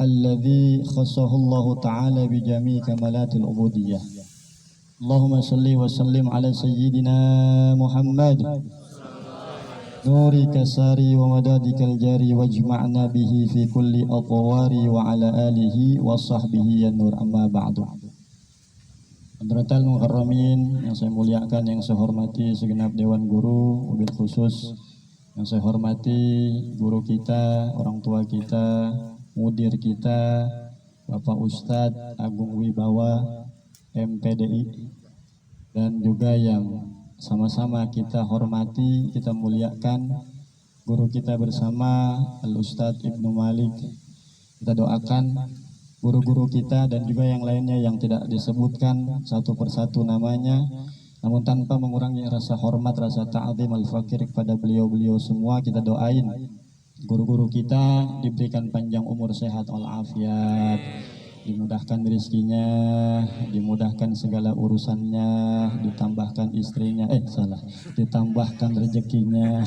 الذي خصه الله تعالى بجميع كمالات العبودية. اللهم صل وسلم على سيدنا محمد نورك الساري ومدادك الجاري واجمعنا به في كل أطوار وعلى آله وصحبه النور. أما بعد. Hadratal Mukarramin yang saya muliakan, yang saya hormati segenap Dewan Guru, wabil khusus yang saya hormati guru kita, orang tua kita, mudir kita, Bapak Ustadz Agung Wibawa MPDI, dan juga yang sama-sama kita hormati, kita muliakan guru kita bersama Al-Ustadz Ibnu Malik. Kita doakan guru-guru kita dan juga yang lainnya yang tidak disebutkan satu persatu namanya, namun tanpa mengurangi rasa hormat, rasa ta'zim al-fakir kepada beliau-beliau semua. Kita doain guru-guru kita diberikan panjang umur, sehat walafiat, dimudahkan rezekinya, dimudahkan segala urusannya, ditambahkan istrinya, ditambahkan rezekinya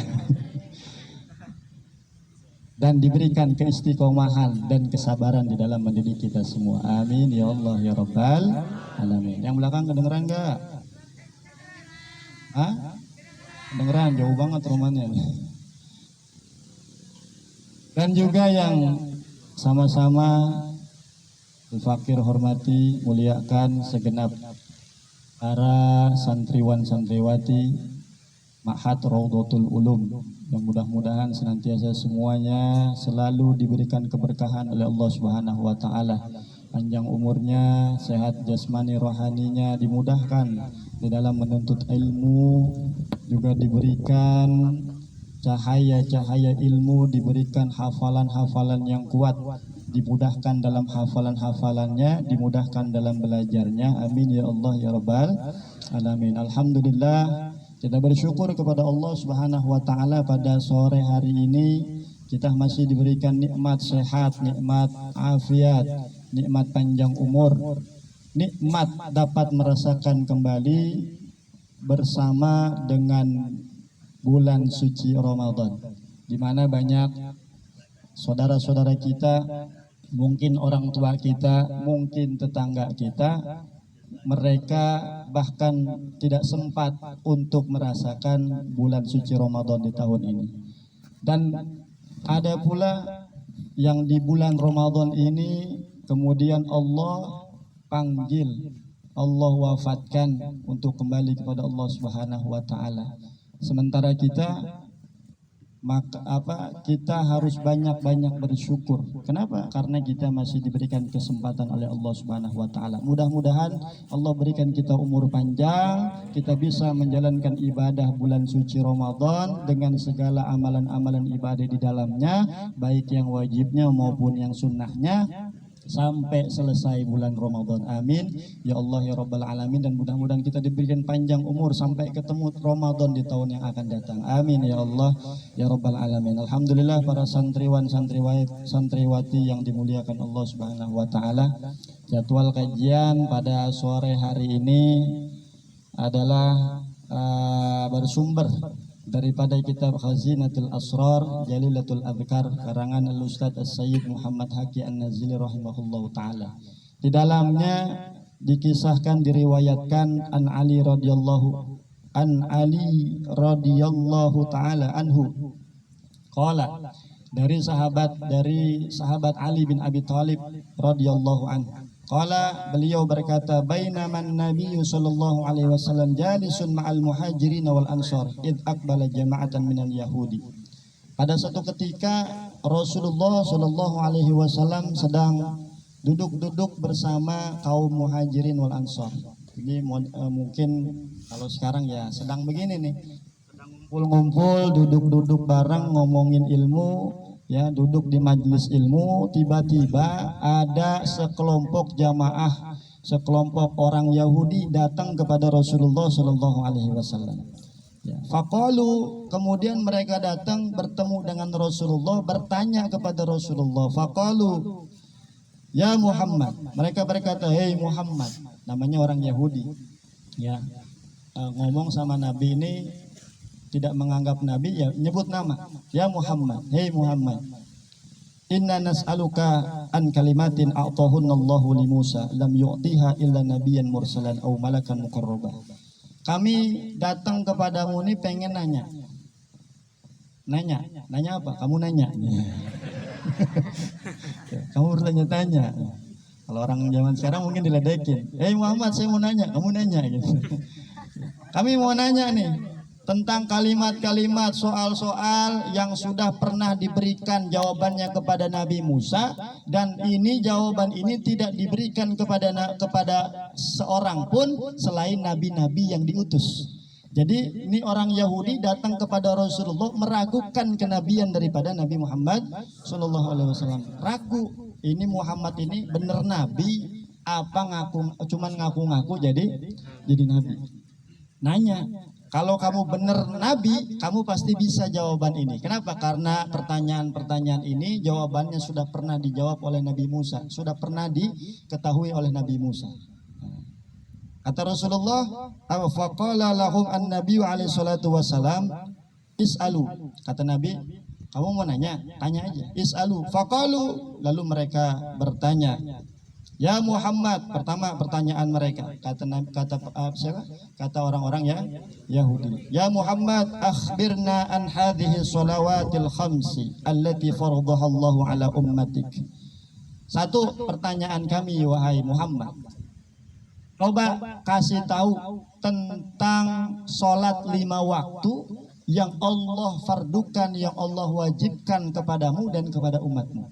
dan diberikan keistiqomahan dan kesabaran di dalam mendidik kita semua. Amin ya Allah ya Rabbal alamin. Yang belakang kedengeran enggak? Kedengeran, jauh banget rumahnya. Dan juga yang sama-sama fakir hormati, muliakan segenap para santriwan santriwati Ma'had Raudhatul Ulum, yang mudah-mudahan senantiasa semuanya selalu diberikan keberkahan oleh Allah Subhanahu wa taala. Panjang umurnya, sehat jasmani rohaninya dimudahkan di dalam menuntut ilmu, juga diberikan cahaya-cahaya ilmu, diberikan hafalan-hafalan yang kuat, dimudahkan dalam hafalan-hafalannya, dimudahkan dalam belajarnya. Amin ya Allah ya Rabbal alamin. Alhamdulillah, kita bersyukur kepada Allah Subhanahu wa taala pada sore hari ini kita masih diberikan nikmat sehat, nikmat afiat, nikmat panjang umur, nikmat dapat merasakan kembali bersama dengan bulan suci Ramadan, di mana banyak saudara-saudara kita, mungkin orang tua kita, mungkin tetangga kita, mereka bahkan tidak sempat untuk merasakan bulan suci Ramadan di tahun ini. Dan ada pula yang di bulan Ramadan ini kemudian Allah panggil, Allah wafatkan untuk kembali kepada Allah Subhanahu wa taala. Sementara kita kita harus banyak-banyak bersyukur. Kenapa? Karena kita masih diberikan kesempatan oleh Allah Subhanahu wa taala. Mudah-mudahan Allah berikan kita umur panjang, kita bisa menjalankan ibadah bulan suci Ramadan dengan segala amalan-amalan ibadah di dalamnya, baik yang wajibnya maupun yang sunnahnya, sampai selesai bulan Ramadan. Amin ya Allah ya Rabbal alamin. Dan mudah-mudahan kita diberikan panjang umur sampai ketemu Ramadan di tahun yang akan datang. Amin ya Allah ya Rabbal alamin. Alhamdulillah, para santriwan santriwati yang dimuliakan Allah Subhanahu wa taala. Jadwal kajian pada sore hari ini adalah bersumber daripada kitab Khazinatul Asrar Jalilatul Adhkar karangan Al-Ustadz As-Sayyid Muhammad Haqi An-Nazili rahimahullahu ta'ala. Di dalamnya dikisahkan, diriwayatkan an Ali radhiyallahu ta'ala anhu qala, dari sahabat Ali bin Abi Thalib radhiyallahu anhu. Qala, beliau berkata, bainaman Nabi sallallahu alaihi wasallam jalisun ma'al muhajirin wal ansar id aqbala jama'atan minal yahudi. Pada suatu ketika Rasulullah sallallahu alaihi wasallam sedang duduk-duduk bersama kaum muhajirin wal ansar. Ini mungkin kalau sekarang ya sedang begini nih, ngumpul-ngumpul, duduk-duduk bareng ngomongin ilmu, ya, duduk di majelis ilmu. Tiba-tiba ada sekelompok jamaah, sekelompok orang Yahudi datang kepada Rasulullah Shallallahu Alaihi Wasallam. Faqalu, kemudian mereka datang bertemu dengan Rasulullah, bertanya kepada Rasulullah. Faqalu, ya Muhammad. Mereka berkata, hei Muhammad. Namanya orang Yahudi, ya, ngomong sama Nabi ini tidak menganggap Nabi, ya nyebut nama, ya Muhammad, hei Muhammad. Inna nas'aluka an kalimatin a'tahunna Allahu li Musa lam yu'tiha illa nabiyyan mursalan aw malakan muqarraba. Kami datang kepadamu ini pengen nanya. Nanya apa? Kamu nanya. Kamu bertanya-tanya. Kalau orang zaman sekarang mungkin diledekin. Muhammad, saya mau nanya, kamu nanya gitu. Kami mau nanya nih tentang kalimat-kalimat, soal-soal yang sudah pernah diberikan jawabannya kepada Nabi Musa, dan ini jawaban ini tidak diberikan kepada seorang pun selain nabi-nabi yang diutus. Jadi ini orang Yahudi datang kepada Rasulullah meragukan kenabian daripada Nabi Muhammad SAW. Ragu, ini Muhammad ini benar nabi apa cuman ngaku-ngaku jadi nabi. Nanya, kalau kamu benar nabi, kamu pasti bisa jawaban ini. Kenapa? Karena pertanyaan-pertanyaan ini jawabannya sudah pernah dijawab oleh Nabi Musa, sudah pernah diketahui oleh Nabi Musa. Kata Rasulullah, faqala lahum an-nabiyyu alaihi salatu wasalam, is'alu. Kata Nabi, kamu mau nanya? Tanya aja. Is'alu. Faqalu. Lalu mereka bertanya, ya Muhammad. Pertama pertanyaan mereka. Kata orang-orang ya Yahudi. Ya Muhammad, akhbirna an hadhihi shalawatil khamsi allati faradaha Allahu ala ummatik. Satu pertanyaan kami, wahai Muhammad. Coba kasih tahu tentang sholat 5 waktu yang Allah fardukan, yang Allah wajibkan kepadamu dan kepada umatmu.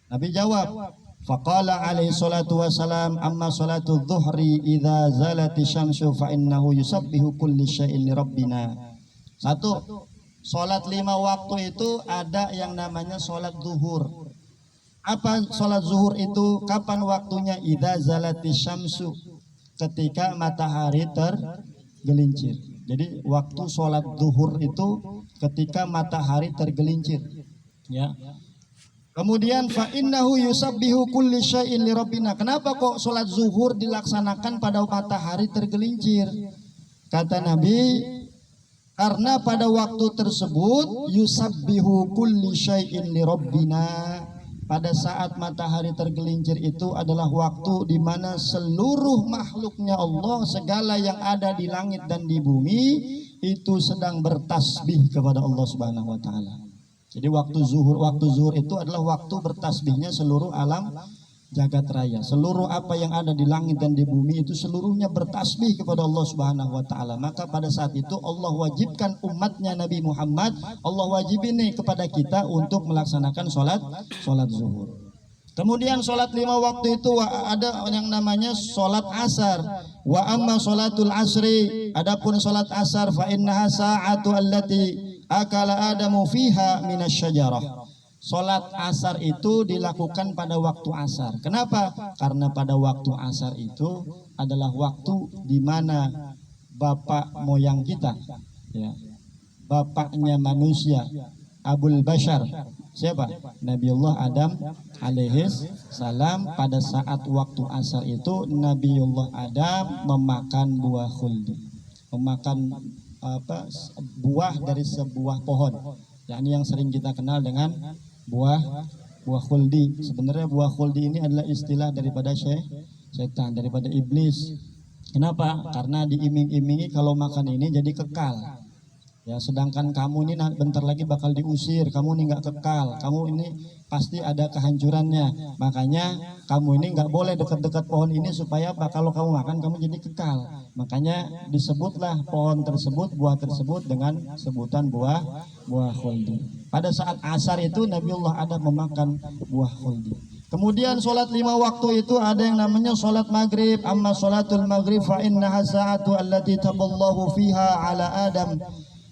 Nabi jawab, faqala alaihi salatu wassalam, amma salatu dhuhri idza zalati syamsu fa innahu yusabbihu kulli syai'in li rabbina. Satu, sholat 5 waktu itu ada yang namanya sholat zuhur. Apa sholat zuhur itu? Kapan waktunya? Idza zalati syamsu, ketika matahari tergelincir. Jadi waktu sholat zuhur itu ketika matahari tergelincir. Ya. Kemudian fa innahu yusabbihu kulli syai'in li rabbina. Kenapa kok sholat zuhur dilaksanakan pada matahari tergelincir? Kata Nabi, karena pada waktu tersebut yusabbihu kulli syai'in li rabbina. Pada saat matahari tergelincir itu adalah waktu di mana seluruh makhluknya Allah, segala yang ada di langit dan di bumi itu sedang bertasbih kepada Allah Subhanahu wa taala. Jadi waktu zuhur itu adalah waktu bertasbihnya seluruh alam jagat raya. Seluruh apa yang ada di langit dan di bumi itu seluruhnya bertasbih kepada Allah Subhanahu wa taala. Maka pada saat itu Allah wajibkan umatnya Nabi Muhammad, Allah wajibin nih kepada kita untuk melaksanakan sholat zuhur. Kemudian sholat 5 waktu itu ada yang namanya sholat asar. Wa amma sholatul asri, adapun sholat asar, fa innaha sa'atu allati akala adamu fiha minasyajarah. Sholat asar itu dilakukan pada waktu asar. Kenapa? Karena pada waktu asar itu adalah waktu di mana bapak moyang kita, ya, bapaknya manusia, Abul Bashar, siapa? Nabiullah Adam alaihis salam. Pada saat waktu asar itu Nabiullah Adam memakan buah khuldi, memakan buah dari sebuah pohon, yakni yang sering kita kenal dengan buah khuldi. Sebenarnya buah khuldi ini adalah istilah daripada setan, daripada iblis. Kenapa? Karena diiming-imingi kalau makan ini jadi kekal. Ya, sedangkan kamu ini bentar lagi bakal diusir, kamu ini nggak kekal, kamu ini pasti ada kehancurannya. Makanya kamu ini nggak boleh dekat-dekat pohon ini supaya apa? Kalau kamu makan kamu jadi kekal. Makanya disebutlah pohon tersebut, buah tersebut dengan sebutan buah khuldi. Pada saat asar itu Nabiullah Adam memakan buah khuldi. Kemudian sholat 5 waktu itu ada yang namanya sholat maghrib. Amma sholatul maghrib fa innaha sa'atu allati taballahu fiha ala Adam.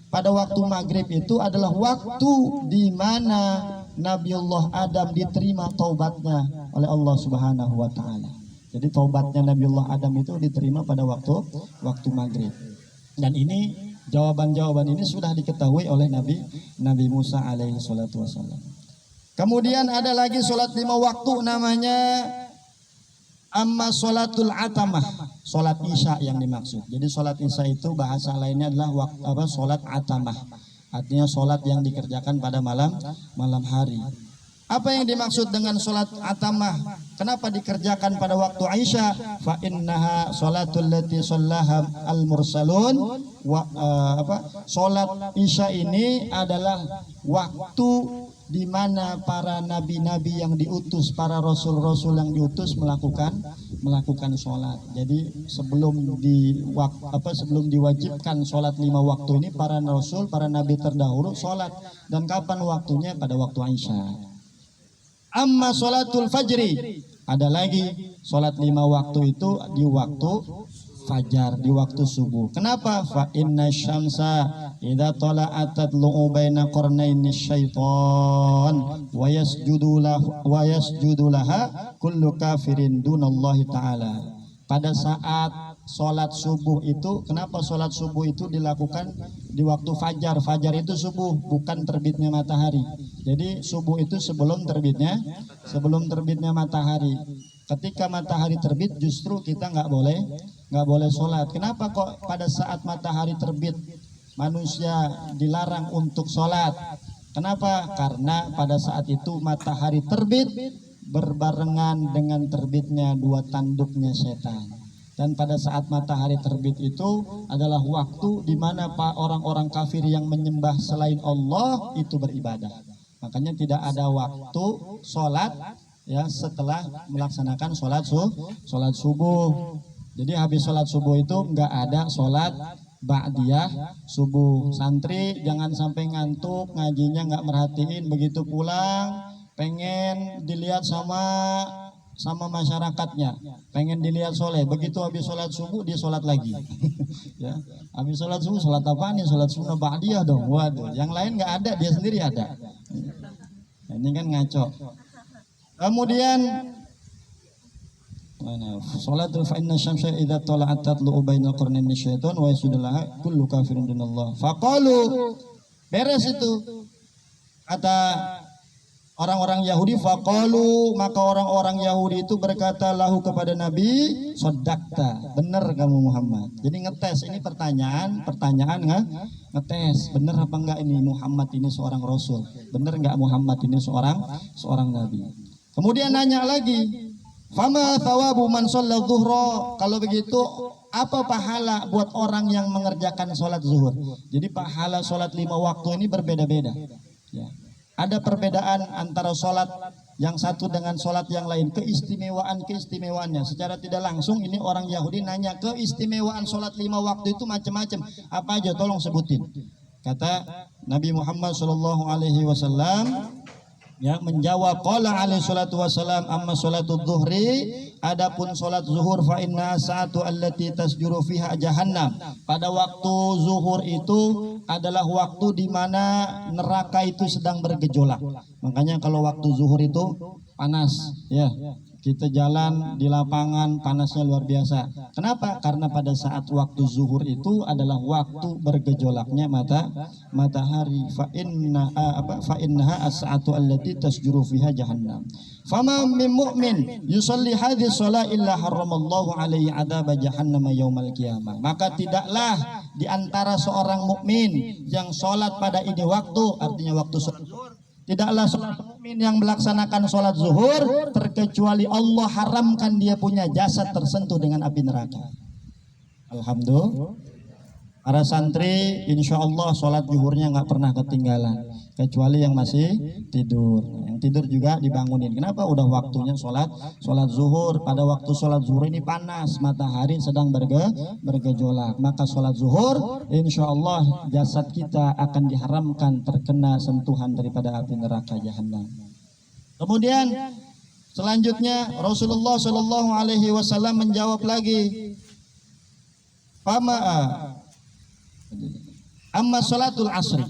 Pada waktu maghrib itu adalah waktu di mana Nabiullah Adam diterima taubatnya oleh Allah Subhanahu wa taala. Jadi taubatnya Nabiullah Adam itu diterima pada waktu maghrib. Dan ini jawaban-jawaban ini sudah diketahui oleh Nabi Musa alaihi salatu wassalam. Kemudian ada lagi sholat 5 waktu namanya amma sholatul atamah, sholat isya yang dimaksud. Jadi sholat isya itu bahasa lainnya adalah sholat atamah. Artinya sholat yang dikerjakan pada malam hari. Apa yang dimaksud dengan sholat atamah? Kenapa dikerjakan pada waktu Aisyah? Fa innaha sholatul lati shallaha al mursalun. Sholat Isya ini adalah waktu di mana para nabi-nabi yang diutus, para rasul-rasul yang diutus melakukan sholat. Jadi sebelum diwajibkan sholat 5 waktu ini, para rasul, para nabi terdahulu sholat. Dan kapan waktunya? Pada waktu Aisyah. Amma sholatul fajri, ada lagi sholat 5 waktu itu di waktu fajar, di waktu subuh. Kenapa? Fa inna syamsa idza tala'at tatlu'u baina qarnaini syaitan wa yasjudu laha kullu kafirin dunallahi ta'ala. Pada saat sholat subuh itu, kenapa sholat subuh itu dilakukan di waktu fajar? Fajar itu subuh, bukan terbitnya matahari. Jadi subuh itu sebelum terbitnya matahari. Ketika matahari terbit justru kita nggak boleh sholat. Kenapa kok pada saat matahari terbit manusia dilarang untuk sholat? Kenapa? Karena pada saat itu matahari terbit berbarengan dengan terbitnya 2 tanduknya setan. Dan pada saat matahari terbit itu adalah waktu di mana orang-orang kafir yang menyembah selain Allah itu beribadah. Makanya tidak ada waktu sholat ya setelah melaksanakan sholat subuh. Jadi habis sholat subuh itu nggak ada sholat ba'diyah subuh. Santri jangan sampai ngantuk, ngajinya nggak merhatiin, begitu pulang pengen dilihat sama masyarakatnya, pengen dilihat soleh. Begitu habis sholat subuh dia sholat lagi. Ya, habis sholat subuh sholat apa nih? Sholat sunnah ba'diyah dong. Waduh, yang lain nggak ada, dia sendiri ada. Ini kan ngaco. Kemudian sholatul fa inna syamsa idza tala'at tatlu'u bainal qarnaini syaitan wa yasudulaha kullu kafirin dunallah. Faqalu, beres itu kata orang-orang Yahudi. Faqalu, maka orang-orang Yahudi itu berkata lahu kepada Nabi, sodakta, benar kamu Muhammad. Jadi ngetes, ini pertanyaan ngetes, benar apa enggak ini Muhammad ini seorang rasul, benar enggak Muhammad ini seorang nabi. Kemudian nanya lagi, fama thawabu man shalla dhuhra, kalau begitu apa pahala buat orang yang mengerjakan sholat zuhur? Jadi pahala sholat 5 waktu ini berbeda-beda ya. Ada perbedaan antara sholat yang satu dengan sholat yang lain, keistimewaannya. Secara tidak langsung ini orang Yahudi nanya keistimewaan sholat 5 waktu itu macam-macam. Apa aja? Tolong sebutin. Kata Nabi Muhammad SAW ya menjawab, qala alaihi salatu wassalam, amma sholatul zuhri, adapun sholat zuhur, fa inna sa'atu allati tasjuru fiha jahannam. Pada waktu zuhur itu adalah waktu di mana neraka itu sedang bergejolak. Makanya kalau waktu zuhur itu panas ya. Kita jalan di lapangan panasnya luar biasa. Kenapa? Karena pada saat waktu zuhur itu adalah waktu bergejolaknya matahari. Fa innaha as-sa'atu allati tasjuru fiha jahannam. Fama min mu'min yusalli hadhihi shalah illa haramallahu alaihi adzab jahannam yaumal qiyamah. Maka tidaklah di antara seorang mukmin yang sholat pada ini waktu, artinya waktu zuhur, tidaklah seorang mukmin yang melaksanakan sholat zuhur terkecuali Allah haramkan dia punya jasad tersentuh dengan api neraka. Alhamdulillah, para santri insya Allah sholat zuhurnya nggak pernah ketinggalan, kecuali yang masih tidur. Yang tidur juga dibangunin. Kenapa? Udah waktunya sholat zuhur. Pada waktu sholat zuhur ini panas, matahari sedang bergejolak. Maka sholat zuhur insya Allah jasad kita akan diharamkan terkena sentuhan daripada api neraka jahanam. Kemudian selanjutnya Rasulullah Shallallahu Alaihi Wasallam menjawab lagi, amma sholatul asri.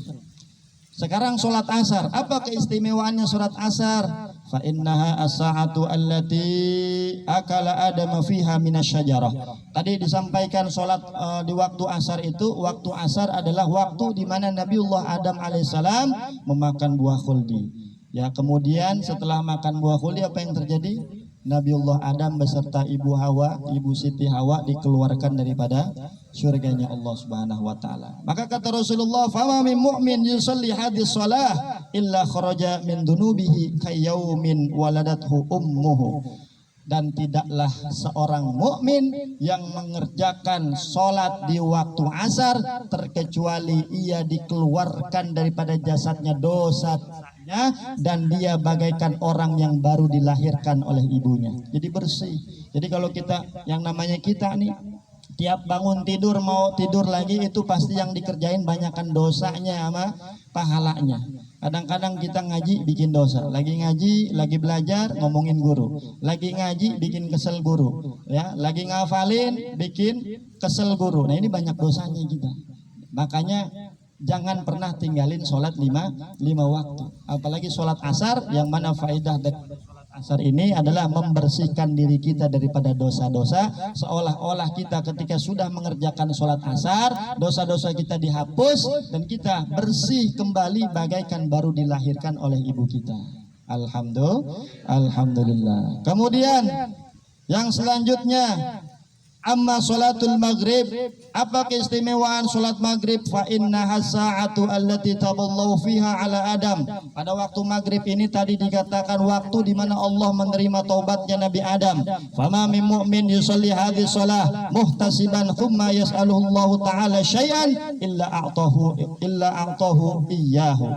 Sekarang sholat asar. Apa keistimewaannya sholat asar? Fa innaha as-sa'atu allati akala Adam fiha minasyajarah. Tadi disampaikan sholat di waktu asar itu, waktu asar adalah waktu di mana Nabiullah Adam alaihissalam memakan buah khuldi. Ya, kemudian setelah makan buah khuldi apa yang terjadi? Nabiullah Adam beserta ibu Siti Hawa dikeluarkan daripada surganya Allah Subhanahu wa taala. Maka kata Rasulullah, "Fama min mu'min yusalli hadhihi shalah illa kharaja min dunubihi kayyaumin waladathu ummuhu." Dan tidaklah seorang mukmin yang mengerjakan sholat di waktu asar terkecuali ia dikeluarkan daripada jasadnya dosanya dan dia bagaikan orang yang baru dilahirkan oleh ibunya. Jadi bersih. Jadi kalau kita, yang namanya kita nih, tiap bangun tidur mau tidur lagi itu pasti yang dikerjain banyakkan dosanya sama pahalanya. Kadang-kadang kita ngaji bikin dosa, lagi ngaji, lagi belajar ngomongin guru, lagi ngaji bikin kesel guru, ya, lagi ngafalin bikin kesel guru. Nah ini banyak dosanya kita. Makanya jangan pernah tinggalin sholat lima waktu, apalagi sholat asar yang mana faedah dari sholat asar ini adalah membersihkan diri kita daripada dosa-dosa. Seolah-olah kita ketika sudah mengerjakan sholat asar, dosa-dosa kita dihapus dan kita bersih kembali bagaikan baru dilahirkan oleh ibu kita. Alhamdulillah. Kemudian yang selanjutnya, amma sholatul maghrib, apa keistimewaan sholat maghrib? Fa innaha sa'atu allati taballahu fiha ala Adam. Pada waktu maghrib ini tadi dikatakan waktu di mana Allah menerima taubatnya Nabi Adam. Fama min mu'min yusalli hadhihi shalah muhtasiban thumma yas'aluhu Allah ta'ala syai'an illa a'tahu iyyahu.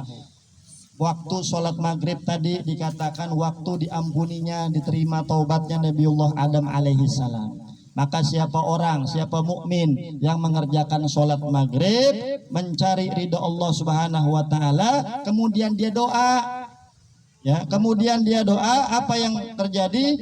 Waktu sholat maghrib tadi dikatakan waktu diampuninya, diterima taubatnya Nabiullah Adam alaihi salam. Maka siapa orang, siapa mukmin yang mengerjakan sholat maghrib, mencari ridha Allah Subhanahu wa taala, kemudian dia doa, ya, kemudian dia doa, apa yang terjadi?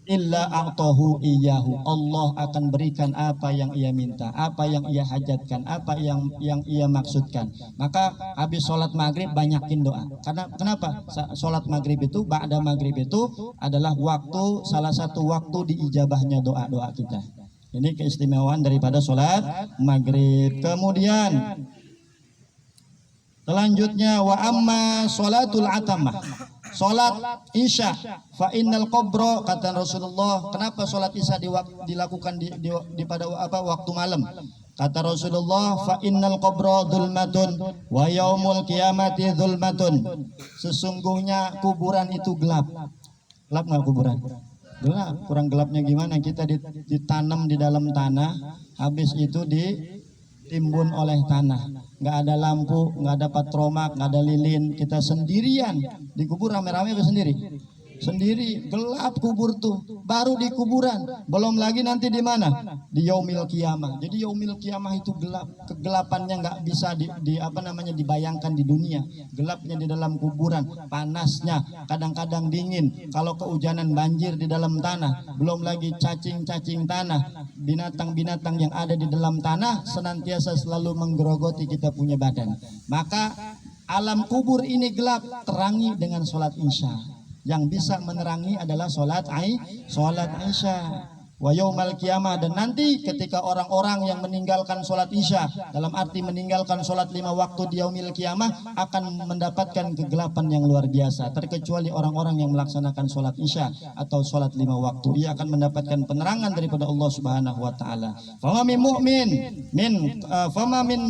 Illa a'tahu iyyahu. Allah akan berikan apa yang ia minta, apa yang ia hajatkan, apa yang ia maksudkan. Maka habis sholat maghrib banyakin doa. Karena kenapa? Sholat maghrib itu, ba'da maghrib itu adalah waktu, salah satu waktu diijabahnya doa-doa kita. Ini keistimewaan daripada sholat maghrib. Kemudian selanjutnya, wa amma sholatul atamah, sholat isya, fa innal qabra, kata Rasulullah. Kenapa sholat isya dilakukan di pada waktu malam? Kata Rasulullah, fa innal qabra dzulmatun wa yaumul qiyamati dzulmatun. Sesungguhnya kuburan itu gelap. Gelap nggak kuburan? Gelap. Kurang gelapnya gimana? Kita ditanam di dalam tanah, habis itu ditimbun oleh tanah. Nggak ada lampu, nggak ada patromak, nggak ada lilin, kita sendirian dikubur rame-rame apa sendiri? Sendiri, gelap kubur tuh, baru di kuburan, belum lagi nanti di mana? Di yaumil qiyamah. Jadi yaumil qiyamah itu gelap, kegelapannya nggak bisa dibayangkan di dunia. Gelapnya di dalam kuburan, panasnya, kadang-kadang dingin. Kalau kehujanan banjir di dalam tanah, belum lagi cacing-cacing tanah, binatang-binatang yang ada di dalam tanah senantiasa selalu menggerogoti kita punya badan. Maka alam kubur ini gelap, terangi dengan sholat isya. Yang bisa menerangi adalah sholat isya. Wa yaumal qiyamah, dan nanti ketika orang-orang yang meninggalkan sholat isya, dalam arti meninggalkan sholat 5 waktu di yaumil qiyamah, akan mendapatkan kegelapan yang luar biasa. Terkecuali orang-orang yang melaksanakan sholat isya atau sholat 5 waktu, ia akan mendapatkan penerangan daripada Allah Subhanahu wa taala. Fama min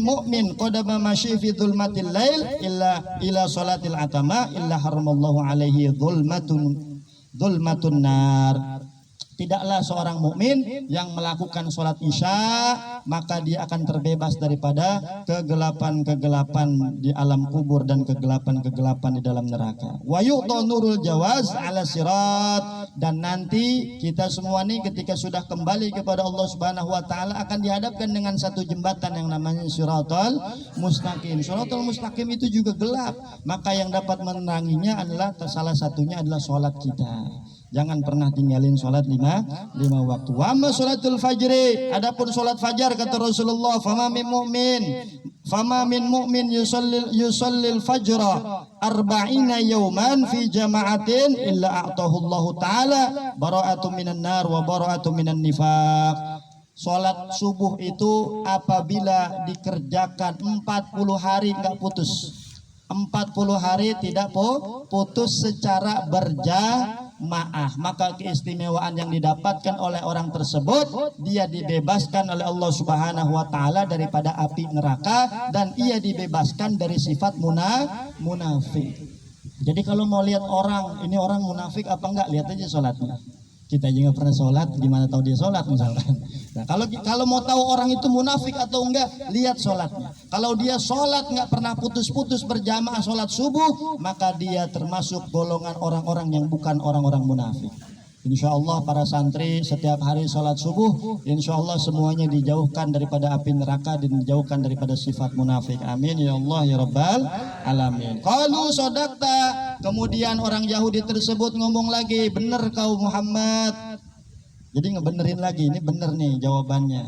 mu'min qadama masyi fi dzulmatil lail illa sholatil atama illa haramallahu alaihi dzulmatun nar. Tidaklah seorang mukmin yang melakukan sholat isya maka dia akan terbebas daripada kegelapan-kegelapan di alam kubur dan kegelapan-kegelapan di dalam neraka. Wa yu'ta nurul jawaz ala sirat, dan nanti kita semua nih ketika sudah kembali kepada Allah Subhanahu wa taala akan dihadapkan dengan satu jembatan yang namanya Siratal Mustaqim. Siratal Mustaqim itu juga gelap, maka yang dapat meneranginya adalah salah satunya adalah sholat kita. Jangan pernah tinggalin sholat lima waktu. Wa amma sholatul fajri, adapun sholat fajar kata Rasulullah, fama min mu'min yusallil fajra arba'ina yawman fi jama'atin illa a'tahu Allah ta'ala bara'atu minan nar wa bara'atu minan nifaq. Sholat subuh itu apabila dikerjakan 40 hari enggak putus. 40 hari tidak putus secara ma'ah, maka keistimewaan yang didapatkan oleh orang tersebut, dia dibebaskan oleh Allah Subhanahu wa taala daripada api neraka, dan ia dibebaskan dari sifat munafik. Jadi kalau mau lihat orang, ini orang munafik apa enggak, lihat aja sholatnya. Kita juga pernah sholat, gimana tahu dia sholat misalkan. Nah, kalau mau tahu orang itu munafik atau enggak, lihat sholatnya. Kalau dia sholat enggak pernah putus-putus berjamaah sholat subuh, maka dia termasuk golongan orang-orang yang bukan orang-orang munafik. Insya Allah para santri setiap hari sholat subuh, insya Allah semuanya dijauhkan daripada api neraka dan dijauhkan daripada sifat munafik. Amin ya Allah ya Rabbal alamin. Qalu sodakta, kemudian orang Yahudi tersebut ngomong lagi, benar kau Muhammad. Jadi ngebenerin lagi, ini bener nih jawabannya.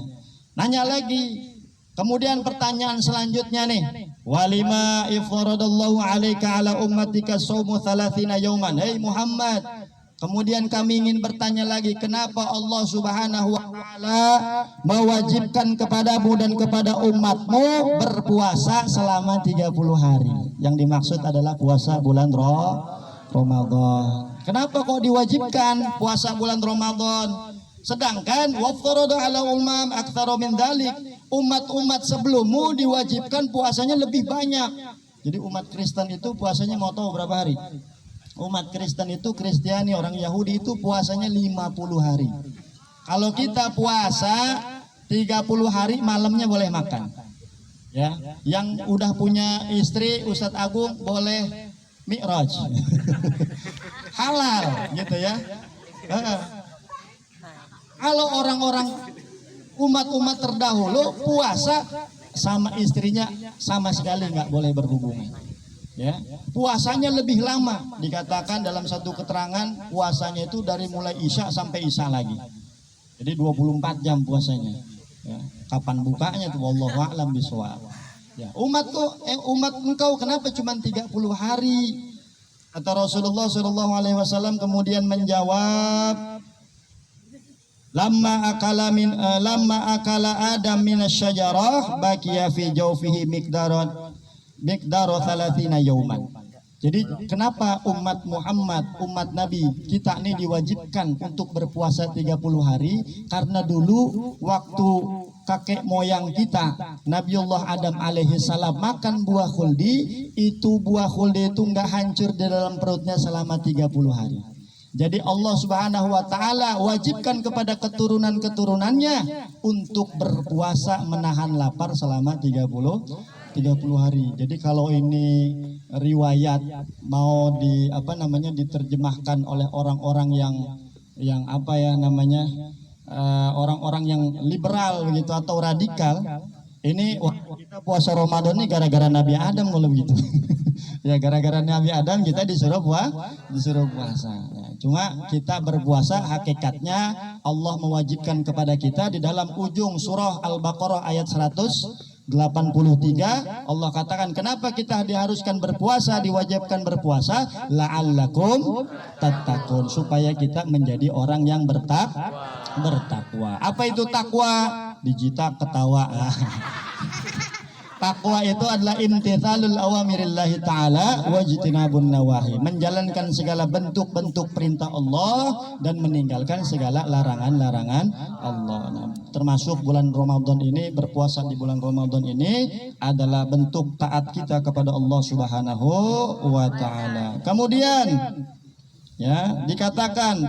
Nanya lagi, kemudian pertanyaan selanjutnya nih, walima ifradallahu alaika ala ummatika saumu 30 yauman. Hei Muhammad, kemudian kami ingin bertanya lagi, kenapa Allah Subhanahu wa taala mewajibkan kepadamu dan kepada umatmu berpuasa selama 30 hari. Yang dimaksud adalah puasa bulan Ramadan. Kenapa kok diwajibkan puasa bulan Ramadan? Sedangkan waftarada ala umam aktsara min dzalik, umat-umat sebelummu diwajibkan puasanya lebih banyak. Jadi umat Kristen itu puasanya mau tahu berapa hari? Umat Kristen itu, Kristiani, orang Yahudi itu puasanya 50 hari. Kalau kita puasa 30 hari, malamnya boleh makan. Ya, yang udah punya istri, Ustadz Agung boleh mi'raj. Halal gitu ya. Kalau orang-orang umat-umat terdahulu puasa sama istrinya sama sekali nggak boleh berhubungan. Ya, puasanya lebih lama, dikatakan dalam satu keterangan puasanya itu dari mulai Isya sampai Isya lagi. Jadi 24 jam puasanya. Ya, kapan bukanya tuh wallahu a'lam bishawab. Ya, umat engkau kenapa cuma 30 hari? Kata Rasulullah sallallahu alaihi wasallam kemudian menjawab, Lamma akala Adam minasyajarah baqiya fi jawfihi miqdaru 30 yauman. Jadi kenapa umat Muhammad, umat Nabi kita ini diwajibkan untuk berpuasa 30 hari? Karena dulu waktu kakek moyang kita Nabiullah Adam alaihi salam makan buah khuldi, itu buah khuldi itu enggak hancur di dalam perutnya selama 30 hari. Jadi Allah Subhanahu wa taala wajibkan kepada keturunan-keturunannya untuk berpuasa menahan lapar selama 30 hari. Jadi kalau ini riwayat mau diterjemahkan oleh orang-orang yang orang-orang yang liberal begitu atau radikal, ini kita puasa Ramadan ini gara-gara Nabi Adam kalau begitu. Ya gara-gara Nabi Adam kita disuruh puasa. Ya, cuma kita berpuasa hakikatnya Allah mewajibkan kepada kita di dalam ujung surah Al-Baqarah ayat 183 Allah katakan kenapa kita diharuskan berpuasa, diwajibkan berpuasa, la'allakum tattaqun, supaya kita menjadi orang yang bertakwa. Apa itu takwa? Digital ketawa. Takwa itu adalah imtithalul awamirillahi ta'ala wajtinabun nawahi, menjalankan segala bentuk-bentuk perintah Allah dan meninggalkan segala larangan-larangan Allah. Nah, termasuk bulan Ramadan ini, berpuasa di bulan Ramadan ini adalah bentuk taat kita kepada Allah Subhanahu wa ta'ala. Kemudian ya dikatakan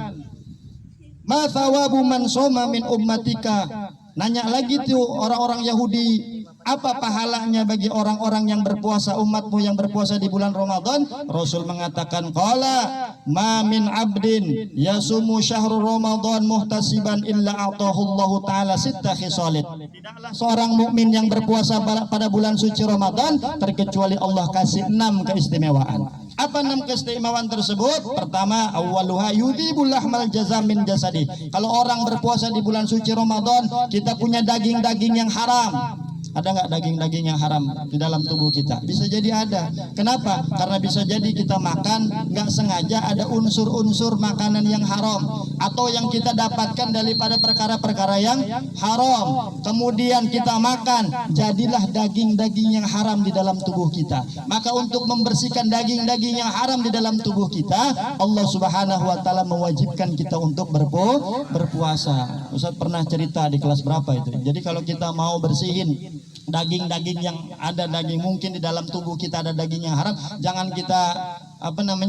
ma thawabu man shoma min ummatika. Nanya lagi tuh orang-orang Yahudi, apa pahalanya bagi orang-orang yang berpuasa, umatmu yang berpuasa di bulan Ramadan? Rasul mengatakan qala ma min abdin yasumu syahrul Ramadan muhtasiban illa atahullahu taala sitta khisalid. Tidaklah seorang mukmin yang berpuasa pada bulan suci Ramadan terkecuali Allah kasih 6 keistimewaan. Apa 6 keistimewaan tersebut? Pertama, awwaluha yudhibul lahmal jazam min jasadi. Kalau orang berpuasa di bulan suci Ramadan, kita punya daging-daging yang haram. Ada nggak daging-daging yang haram di dalam tubuh kita? Bisa jadi ada. Kenapa? Karena bisa jadi kita makan nggak sengaja ada unsur-unsur makanan yang haram. atau yang kita dapatkan daripada perkara-perkara yang haram, kemudian kita makan, jadilah daging-daging yang haram di dalam tubuh kita. Maka untuk membersihkan daging-daging yang haram di dalam tubuh kita, Allah Subhanahu wa taala mewajibkan kita untuk berpuasa. Ustaz pernah cerita di kelas berapa itu. Jadi kalau kita mau bersihin daging-daging yang ada daging, mungkin di dalam tubuh kita ada daging yang haram, jangan kita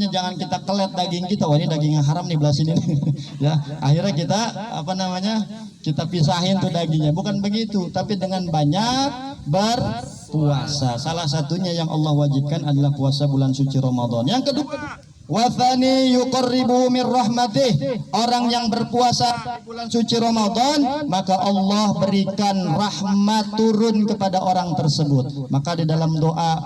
jangan kita kelet daging kita, wah ini daging yang haram nih belah sini ya, akhirnya kita kita pisahin tuh dagingnya. Bukan begitu, tapi dengan banyak berpuasa. Salah satunya yang Allah wajibkan adalah puasa bulan suci Ramadan. Yang kedua, wathani yuqarribu min rahmatih, orang yang berpuasa di bulan suci Ramadan, maka Allah berikan rahmat turun kepada orang tersebut. Maka di dalam doa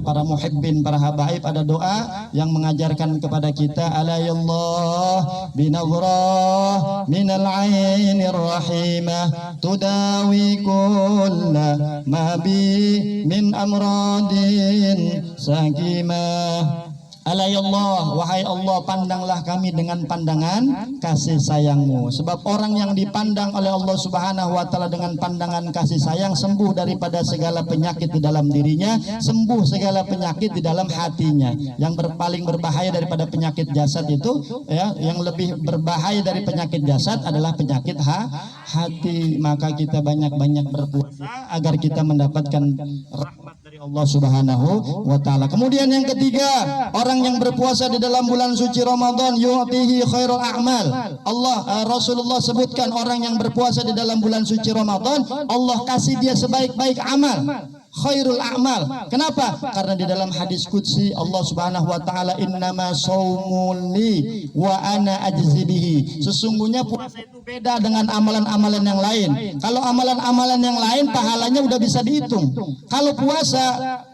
para muhibbin, para habaib, ada doa yang mengajarkan kepada kita, alayallah binawrah minal ainir rahimah tudawi kulla ma bi min amradin sakimah. Alayallah, wahai Allah, pandanglah kami dengan pandangan kasih sayang-Mu. Sebab orang yang dipandang oleh Allah Subhanahu wa taala dengan pandangan kasih sayang sembuh daripada segala penyakit di dalam dirinya, sembuh segala penyakit di dalam hatinya. Yang paling berbahaya daripada penyakit jasad itu ya, yang lebih berbahaya dari penyakit jasad adalah penyakit hati. Maka kita banyak-banyak berpuasa agar kita mendapatkan rahmat dari Allah Subhanahu wa taala. Kemudian yang ketiga, orang yang berpuasa di dalam bulan suci Ramadan yu'tihi khairul a'mal. Rasulullah sebutkan orang yang berpuasa di dalam bulan suci Ramadan, Allah kasih dia sebaik-baik amal. Khairul a'mal. Kenapa? Karena di dalam hadis qudsi Allah Subhanahu wa taala, innama shaumul li wa ana ajzi bihi. Sesungguhnya puasa itu beda dengan amalan-amalan yang lain. Kalau amalan-amalan yang lain pahalanya udah bisa dihitung. Kalau puasa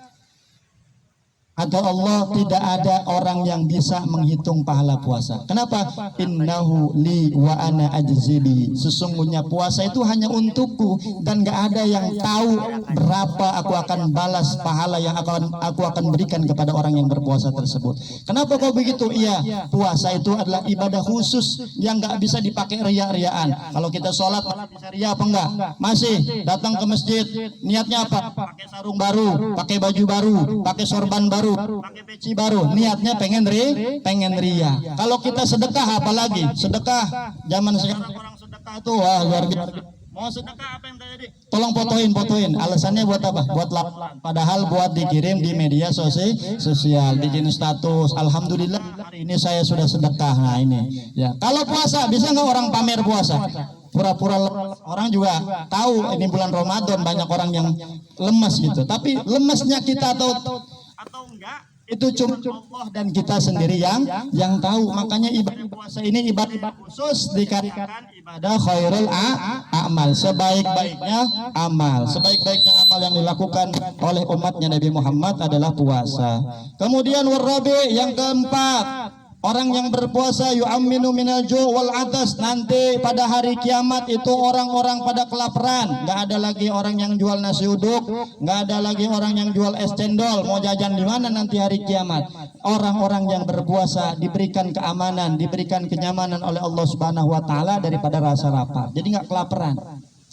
atau Allah, tidak ada orang yang bisa menghitung pahala puasa. Kenapa? Innahu li wa ana ajzibi. Sesungguhnya puasa itu hanya untukku dan gak ada yang tahu berapa aku akan balas pahala yang aku akan berikan kepada orang yang berpuasa tersebut. Kenapa kau begitu? Iya, puasa itu adalah ibadah khusus yang gak bisa dipakai ria-riaan. Kalau kita sholat bisa ria apa enggak? Masih datang ke masjid, niatnya apa? Pakai sarung baru, pakai baju baru, pakai sorban baru, pakai peci baru, niatnya pengen ria. Kalau kita sedekah, apalagi sedekah zaman sekarang, orang sedekah tuh wah luar biasa. Mau sedekah apa yang terjadi? Tolong fotoin. Alasannya buat apa? Buat padahal buat dikirim di media sosial, bikin status. Alhamdulillah hari ini saya sudah sedekah. Nah ini ya. Kalau puasa bisa nggak orang pamer puasa? Pura-pura orang juga tahu ini bulan Ramadan, banyak orang yang lemas gitu. Tapi lemesnya kita atau enggak, itu cuma Allah dan kita sendiri yang tahu. Makanya ibadah puasa ini ibadah khusus, dikatakan ibadah khairul a'mal, sebaik-baiknya amal. Sebaik-baiknya amal yang dilakukan oleh umatnya Nabi Muhammad adalah puasa. Kemudian warabi, yang keempat, orang yang berpuasa yu'amminu minal ju' wal atas. Nanti pada hari kiamat itu orang-orang pada kelaparan. Nggak ada lagi orang yang jual nasi uduk, nggak ada lagi orang yang jual es cendol. Mau jajan di mana nanti hari kiamat? Orang-orang yang berpuasa diberikan keamanan, diberikan kenyamanan oleh Allah Subhanahu wa taala daripada rasa lapar. Jadi nggak kelaparan.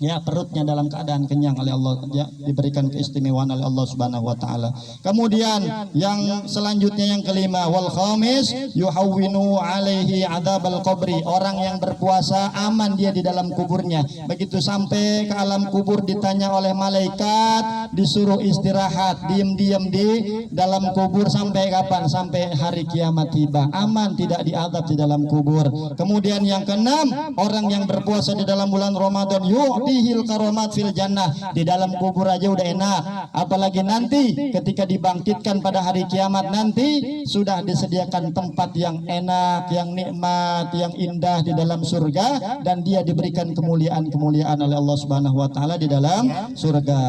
Ya, perutnya dalam keadaan kenyang oleh Allah, ya, diberikan keistimewaan oleh Allah Subhanahu wa taala. Kemudian yang selanjutnya yang kelima, wal khamis yuhawwinu alaihi adzabal qabri. Orang yang berpuasa aman dia di dalam kuburnya. Begitu sampai ke alam kubur ditanya oleh malaikat, disuruh istirahat, diam-diam di dalam kubur sampai kapan? Sampai hari kiamat tiba. Aman, tidak diazab di dalam kubur. Kemudian yang keenam, orang yang berpuasa di dalam bulan Ramadan hil karomat fil jannah. Di dalam kubur aja udah enak, apalagi nanti ketika dibangkitkan pada hari kiamat nanti sudah disediakan tempat yang enak, yang nikmat, yang indah di dalam surga, dan dia diberikan kemuliaan-kemuliaan oleh Allah Subhanahu wa taala di dalam surga.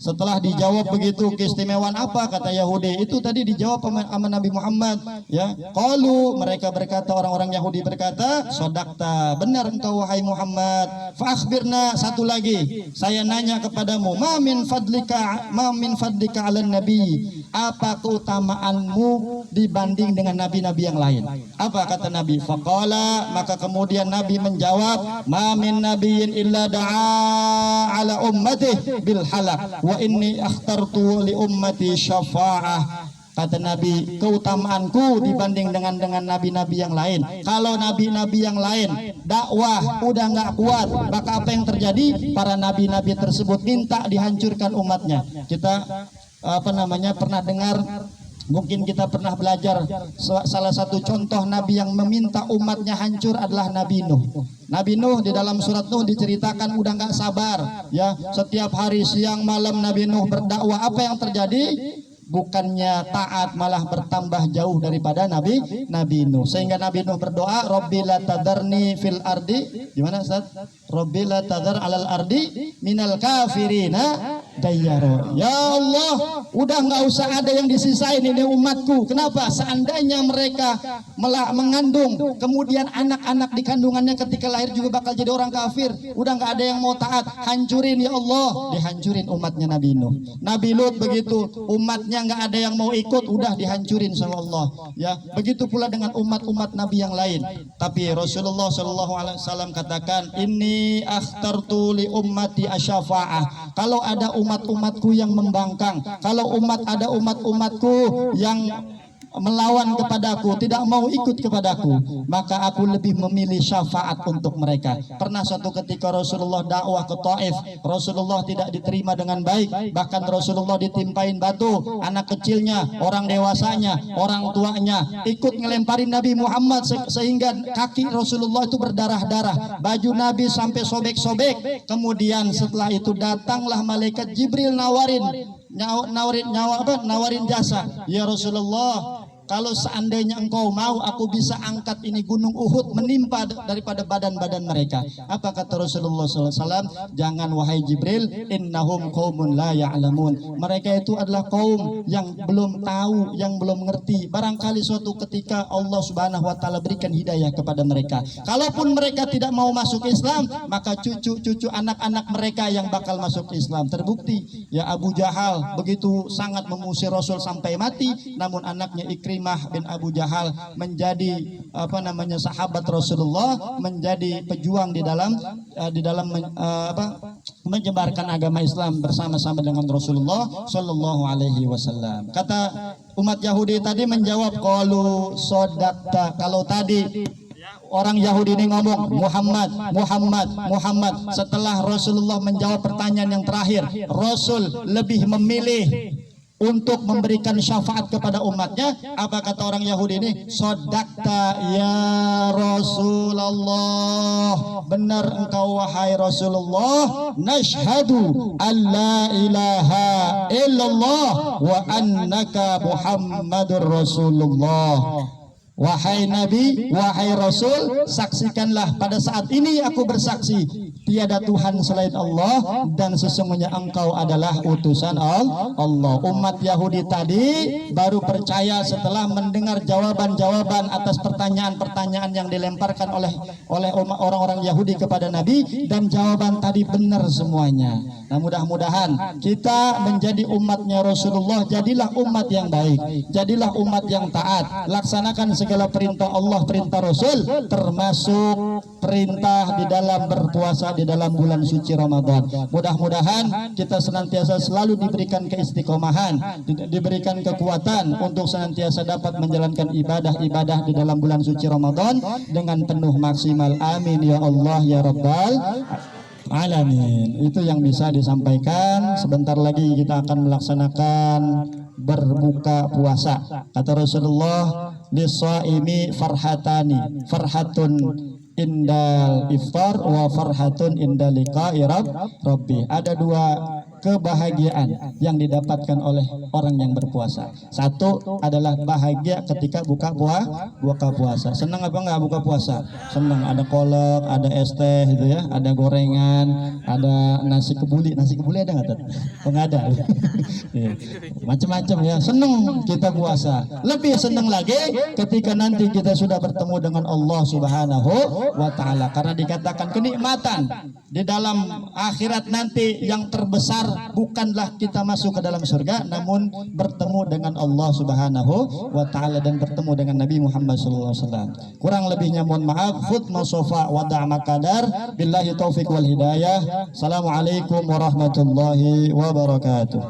Setelah dijawab begitu, keistimewaan apa kata Yahudi? Itu tadi dijawab sama Nabi Muhammad, ya. Qalu, mereka berkata, orang-orang Yahudi berkata, sodakta, benar engkau wahai Muhammad. Fa akhbirna, satu lagi, saya nanya kepadamu, ma min fadlika 'alan nabi? Apa keutamaanmu dibanding dengan nabi-nabi yang lain? Apa kata Nabi? Faqala, maka kemudian Nabi menjawab, ma min nabiyyin illa da'a ala ummatihi bil halak wa inni akhtartu li ummati syafa'ah. Kata Nabi, keutamaanku dibanding dengan nabi-nabi yang lain. Kalau nabi-nabi yang lain dakwah udah nggak kuat, maka apa yang terjadi? Para nabi-nabi tersebut minta dihancurkan umatnya. Kita pernah dengar, mungkin kita pernah belajar, salah satu contoh nabi yang meminta umatnya hancur adalah Nabi Nuh. Nabi Nuh di dalam surat Nuh diceritakan udah nggak sabar, ya, setiap hari siang malam Nabi Nuh berdakwah. Apa yang terjadi? Bukannya taat, malah bertambah jauh daripada Nabi Nuh. Sehingga Nabi Nuh berdoa, Rabbi la tadarni fil ardi, gimana Ustaz? Rabbi la tadar alal ardi minal kafirina dayyaro. Ya Allah, udah nggak usah ada yang disisain ini umatku. Kenapa? Seandainya mereka mengandung, kemudian anak-anak di kandungannya ketika lahir juga bakal jadi orang kafir, udah nggak ada yang mau taat, hancurin ya Allah. Dihancurin umatnya Nabi Nuh. Nabi Lut begitu, umatnya nggak ada yang mau ikut, udah dihancurin sama Allah, ya. Begitu pula dengan umat-umat Nabi yang lain. Tapi Rasulullah SAW katakan, ini akhtartu li ummati asyafa'ah. Kalau ada umat-umatku yang membangkang, kalau ada umat-umatku yang melawan kepadaku, tidak mau ikut kepadaku, maka aku lebih memilih syafaat untuk mereka. Pernah suatu ketika Rasulullah dakwah ke Taif, Rasulullah tidak diterima dengan baik, bahkan Rasulullah ditimpain batu, anak kecilnya, orang dewasanya, orang tuanya ikut ngelemparin Nabi Muhammad sehingga kaki Rasulullah itu berdarah-darah, baju Nabi sampai sobek-sobek. Kemudian setelah itu datanglah malaikat Jibril nawarin jasa. Ya Rasulullah, kalau seandainya engkau mau, aku bisa angkat ini gunung Uhud menimpa daripada badan-badan mereka. Apa kata Rasulullah SAW? Jangan wahai Jibril, innahum qaumun la ya'lamun. Mereka itu adalah kaum yang belum tahu, yang belum mengerti. Barangkali suatu ketika Allah Subhanahu wa taala berikan hidayah kepada mereka. Kalaupun mereka tidak mau masuk Islam, maka cucu-cucu anak-anak mereka yang bakal masuk Islam. Terbukti, ya, Abu Jahal begitu sangat memusuhi Rasul sampai mati, namun anaknya Ikrimah bin Abu Jahal menjadi sahabat Rasulullah, menjadi pejuang di dalam menyebarkan agama Islam bersama-sama dengan Rasulullah Shallallahu Alaihi Wasallam. Kata umat Yahudi tadi menjawab, qalu sodakta. Kalau tadi orang Yahudi ini ngomong Muhammad, setelah Rasulullah menjawab pertanyaan yang terakhir, Rasul lebih memilih untuk memberikan syafaat kepada umatnya. Apa kata orang Yahudi ini? Sodakta ya Rasulullah, benar engkau wahai Rasulullah. Nashhadu alla ilaha illallah wa annaka Muhammadur Rasulullah. Wahai Nabi, wahai Rasul, saksikanlah pada saat ini aku bersaksi tiada Tuhan selain Allah dan sesungguhnya engkau adalah utusan Allah. Umat Yahudi tadi baru percaya setelah mendengar jawaban-jawaban atas pertanyaan-pertanyaan yang dilemparkan oleh orang-orang Yahudi kepada Nabi, dan jawaban tadi benar semuanya. Nah, mudah-mudahan kita menjadi umatnya Rasulullah, jadilah umat yang baik, jadilah umat yang taat, laksanakan segala perintah Allah, perintah Rasul, termasuk perintah di dalam berpuasa di dalam bulan suci Ramadan. Mudah-mudahan kita senantiasa selalu diberikan keistiqomahan, diberikan kekuatan untuk senantiasa dapat menjalankan ibadah-ibadah di dalam bulan suci Ramadan dengan penuh maksimal. Amin ya Allah ya Rabbal Alamin. Itu yang bisa disampaikan. Sebentar lagi kita akan melaksanakan berbuka puasa. Kata Rasulullah, lis-shaimi farhatani, farhatun indal iftar wa farhatun indal liqa'i rabbi. Ada dua kebahagiaan yang didapatkan oleh orang yang berpuasa. Satu adalah bahagia ketika buka puasa. Senang apa enggak buka puasa? Senang, ada kolak, ada es teh gitu ya, ada gorengan, ada nasi kebuli. Nasi kebuli ada nggak tuh? Oh, nggak ada. Macam-macam ya. Senang kita puasa. Lebih senang lagi ketika nanti kita sudah bertemu dengan Allah Subhanahu wa taala, karena dikatakan kenikmatan di dalam akhirat nanti yang terbesar bukanlah kita masuk ke dalam surga, namun bertemu dengan Allah Subhanahu wa taala dan bertemu dengan Nabi Muhammad sallallahu alaihi wasallam. Kurang lebihnya mohon maaf. Khutbah sofa wa da'ma qadar. Billahi taufik wal hidayah. Assalamualaikum warahmatullahi wabarakatuh.